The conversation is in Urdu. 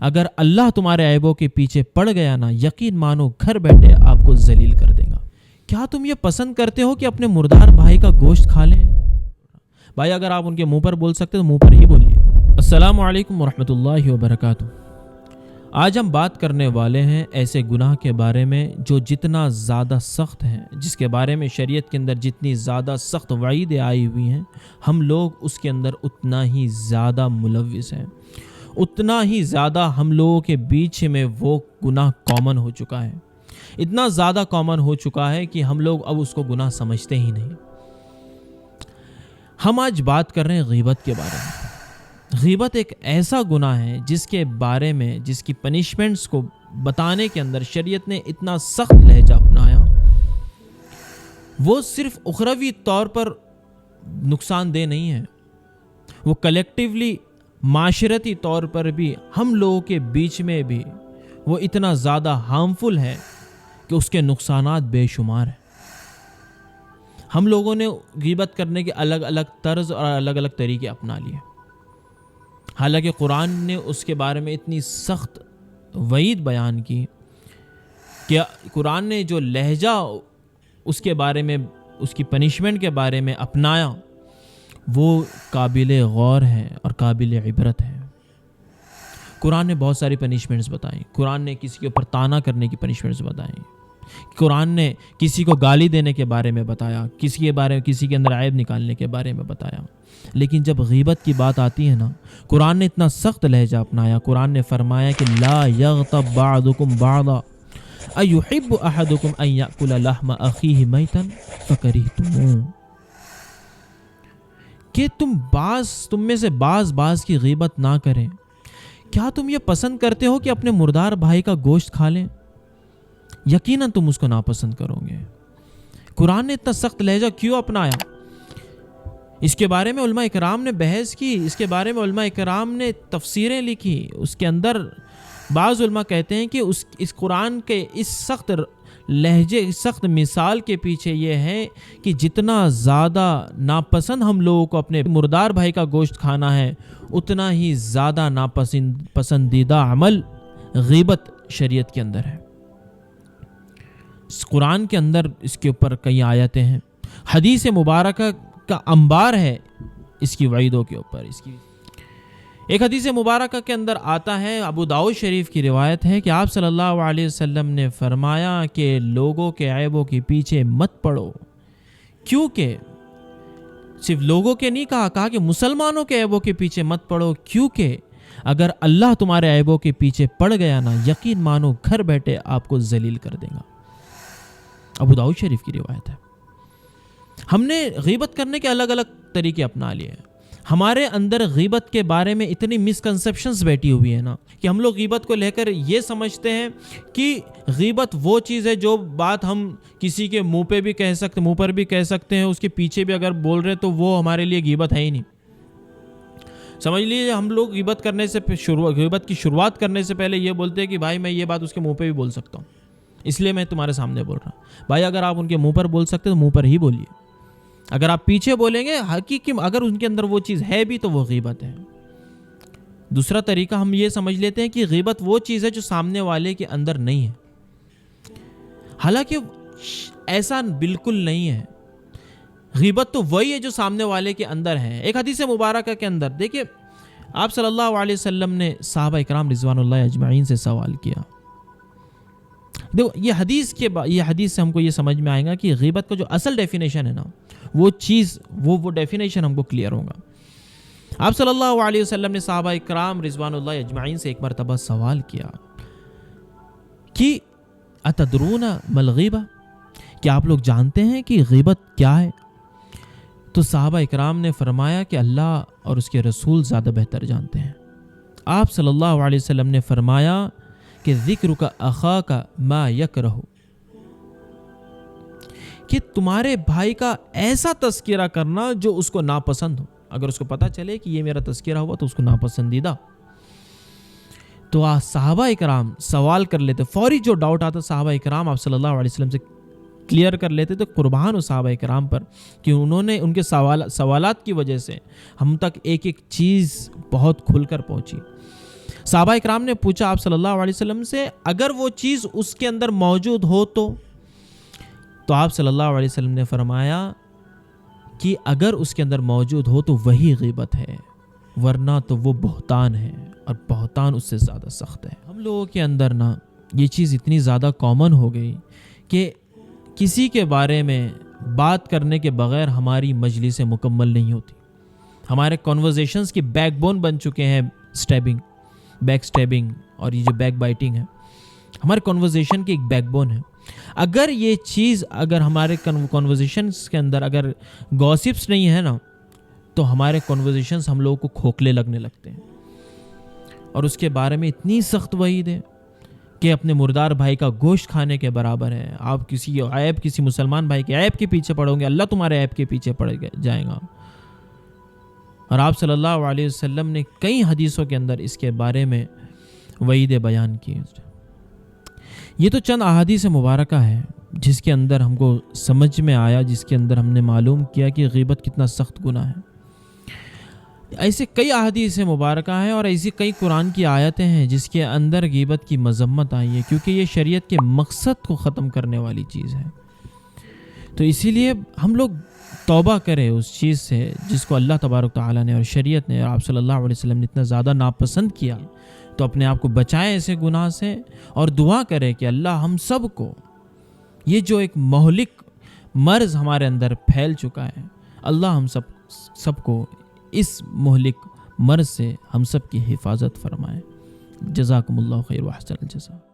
اگر اللہ تمہارے عیبوں کے پیچھے پڑ گیا نا، یقین مانو گھر بیٹھے آپ کو ذلیل کر دے گا۔ کیا تم یہ پسند کرتے ہو کہ اپنے مردار بھائی کا گوشت کھا لیں؟ بھائی اگر آپ ان کے منہ پر بول سکتے تو منہ پر ہی بولیے۔ السلام علیکم ورحمۃ اللہ وبرکاتہ۔ آج ہم بات کرنے والے ہیں ایسے گناہ کے بارے میں جو جتنا زیادہ سخت ہیں، جس کے بارے میں شریعت کے اندر جتنی زیادہ سخت وعیدیں آئی ہوئی ہیں، ہم لوگ اس کے اندر اتنا ہی زیادہ ملوث ہیں، اتنا ہی زیادہ ہم لوگوں کے بیچ میں وہ گناہ کامن ہو چکا ہے، اتنا زیادہ کامن ہو چکا ہے کہ ہم لوگ اب اس کو گناہ سمجھتے ہی نہیں۔ ہم آج بات کر رہے ہیں غیبت کے بارے میں۔ غیبت ایک ایسا گناہ ہے جس کے بارے میں، جس کی پنشمنٹس کو بتانے کے اندر شریعت نے اتنا سخت لہجہ اپنایا۔ وہ صرف اخروی طور پر نقصان دہ نہیں ہے، وہ کلیکٹیولی معاشرتی طور پر بھی ہم لوگوں کے بیچ میں بھی وہ اتنا زیادہ ہارمفل ہے کہ اس کے نقصانات بے شمار ہیں۔ ہم لوگوں نے غیبت کرنے کے الگ الگ طرز اور الگ الگ طریقے اپنا لیے، حالانکہ قرآن نے اس کے بارے میں اتنی سخت وعید بیان کی کہ قرآن نے جو لہجہ اس کے بارے میں، اس کی پنشمنٹ کے بارے میں اپنایا، وہ قابل غور ہے اور قابل عبرت ہے۔ قرآن نے بہت ساری پنشمنٹس بتائیں، قرآن نے کسی کے اوپر طعنہ کرنے کی پنشمنٹس بتائیں، قرآن نے کسی کو گالی دینے کے بارے میں بتایا، کسی کے بارے میں، کسی کے اندر عیب نکالنے کے بارے میں بتایا۔ لیکن جب غیبت کی بات آتی ہے نا، قرآن نے اتنا سخت لہجہ اپنایا۔ قرآن نے فرمایا کہ لا یغتب بعضکم بعضا ایحب احدکم ان یأکل لحم اخیہ میتا فکرہتموہ، کہ تم میں سے بعض کی غیبت نہ کریں۔ کیا تم یہ پسند کرتے ہو کہ اپنے مردار بھائی کا گوشت کھا لیں؟ یقیناً تم اس کو ناپسند کرو گے۔ قرآن نے اتنا سخت لہجہ کیوں اپنایا؟ اس کے بارے میں علماء اکرام نے بحث کی، اس کے بارے میں علماء اکرام نے تفسیریں لکھی۔ اس کے اندر بعض علماء کہتے ہیں کہ اس قرآن کے اس سخت لہجے، سخت مثال کے پیچھے یہ ہے کہ جتنا زیادہ ناپسند ہم لوگوں کو اپنے مردار بھائی کا گوشت کھانا ہے، اتنا ہی زیادہ پسندیدہ عمل غیبت شریعت کے اندر ہے۔ اس قرآن کے اندر اس کے اوپر کئی آیتیں ہیں، حدیث مبارکہ کا انبار ہے اس کی وعیدوں کے اوپر۔ اس کی ایک حدیث مبارکہ کے اندر آتا ہے، ابو داؤد شریف کی روایت ہے کہ آپ صلی اللہ علیہ وسلم نے فرمایا کہ لوگوں کے عیبوں کے پیچھے مت پڑو، کیونکہ صرف لوگوں کے نہیں کہا کہ مسلمانوں کے عیبوں کے پیچھے مت پڑو، کیونکہ اگر اللہ تمہارے عیبوں کے پیچھے پڑ گیا نا، یقین مانو گھر بیٹھے آپ کو ذلیل کر دے گا۔ ابو داؤد شریف کی روایت ہے۔ ہم نے غیبت کرنے کے الگ الگ طریقے اپنا لیے ہیں۔ ہمارے اندر غیبت کے بارے میں اتنی مسکنسیپشنز بیٹھی ہوئی ہیں نا کہ ہم لوگ غیبت کو لے کر یہ سمجھتے ہیں کہ غیبت وہ چیز ہے جو بات ہم کسی کے منہ پہ بھی کہہ سکتے، منہ پر بھی کہہ سکتے ہیں، اس کے پیچھے بھی اگر بول رہے تو وہ ہمارے لیے غیبت ہے ہی نہیں۔ سمجھ لیجیے ہم لوگ غیبت کی شروعات کرنے سے پہلے یہ بولتے ہیں کہ بھائی میں یہ بات اس کے منہ پہ بھی بول سکتا ہوں، اس لیے میں تمہارے سامنے بول رہا ہوں۔ بھائی اگر آپ ان کے منہ پر بول سکتے تو منہ پر ہی بولیے۔ اگر آپ پیچھے بولیں گے، حقیقی اگر ان کے اندر وہ چیز ہے بھی تو وہ غیبت ہے۔ دوسرا طریقہ ہم یہ سمجھ لیتے ہیں کہ غیبت وہ چیز ہے جو سامنے والے کے اندر نہیں ہے، حالانکہ ایسا بالکل نہیں ہے۔ غیبت تو وہی ہے جو سامنے والے کے اندر ہے۔ ایک حدیث مبارکہ کے اندر دیکھیں، آپ صلی اللہ علیہ وسلم نے صحابہ اکرام رضوان اللہ اجمعین سے سوال کیا۔ دیکھو یہ حدیث سے ہم کو یہ سمجھ میں آئے گا کہ غیبت کا جو اصل ڈیفینیشن ہے نا، وہ چیز وہ ڈیفینیشن ہم کو کلیئر ہوگا۔ آپ صلی اللہ علیہ وسلم نے صحابہ اکرام رضوان اللہ اجمعین سے ایک مرتبہ سوال کیا کہ اتدرون ما الغیبہ، کیا آپ لوگ جانتے ہیں کہ غیبت کیا ہے؟ تو صحابہ اکرام نے فرمایا کہ اللہ اور اس کے رسول زیادہ بہتر جانتے ہیں۔ آپ صلی اللہ علیہ وسلم نے فرمایا کہ ذکر کا اخا کا ما یکرہ، کہ تمہارے بھائی کا ایسا تذکرہ کرنا جو اس کو ناپسند ہو۔ اگر اس کو پتا چلے کہ یہ میرا تذکرہ ہوا تو اس کو ناپسندیدہ، تو صحابہ اکرام سوال کر لیتے، فوری جو ڈاؤٹ آتا صحابہ اکرام آپ صلی اللہ علیہ وسلم سے کلیئر کر لیتے۔ تو قربان ہو صحابہ اکرام پر کہ انہوں نے ان کے سوالات کی وجہ سے ہم تک ایک ایک چیز بہت کھل کر پہنچی۔ صحابہ اکرام نے پوچھا آپ صلی اللہ علیہ وسلم سے اگر وہ چیز اس کے اندر موجود ہو تو آپ صلی اللہ علیہ وسلم نے فرمایا کہ اگر اس کے اندر موجود ہو تو وہی غیبت ہے، ورنہ تو وہ بہتان ہے، اور بہتان اس سے زیادہ سخت ہے۔ ہم لوگوں کے اندر نا یہ چیز اتنی زیادہ کامن ہو گئی کہ کسی کے بارے میں بات کرنے کے بغیر ہماری مجلسیں مکمل نہیں ہوتی۔ ہمارے کنورزیشنز کی بیک بون بن چکے ہیں بیک سٹیبنگ، اور یہ جو بیک بائٹنگ ہے ہمارے کنورزیشن کی ایک بیک بون ہے۔ اگر یہ چیز اگر ہمارے کنورزیشنز کے اندر اگر گوسپس نہیں ہے نا تو ہمارے کنورزیشنز ہم لوگوں کو کھوکھلے لگنے لگتے ہیں، اور اس کے بارے میں اتنی سخت وعید ہے کہ اپنے مردار بھائی کا گوشت کھانے کے برابر ہے۔ آپ کسی مسلمان بھائی کے عیب کے پیچھے پڑو گے، اللہ تمہارے عیب کے پیچھے پڑ جائے گا۔ اور آپ صلی اللہ علیہ وسلم نے کئی حدیثوں کے اندر اس کے بارے میں وعید بیان کی۔ یہ تو چند احادیث مبارکہ ہے جس کے اندر ہم کو سمجھ میں آیا، جس کے اندر ہم نے معلوم کیا کہ غیبت کتنا سخت گناہ ہے۔ ایسے کئی احادیث مبارکہ ہیں اور ایسی کئی قرآن کی آیتیں ہیں جس کے اندر غیبت کی مذمت آئی ہے، کیونکہ یہ شریعت کے مقصد کو ختم کرنے والی چیز ہے۔ تو اسی لیے ہم لوگ توبہ کریں اس چیز سے جس کو اللہ تبارک تعالیٰ نے اور شریعت نے اور آپ صلی اللہ علیہ وسلم نے اتنا زیادہ ناپسند کیا، تو اپنے آپ کو بچائیں ایسے گناہ سے، اور دعا کریں کہ اللہ ہم سب کو یہ جو ایک مہلک مرض ہمارے اندر پھیل چکا ہے، اللہ ہم سب کو اس مہلک مرض سے ہم سب کی حفاظت فرمائے۔ جزاکم اللہ خیر و احسن الجزاء۔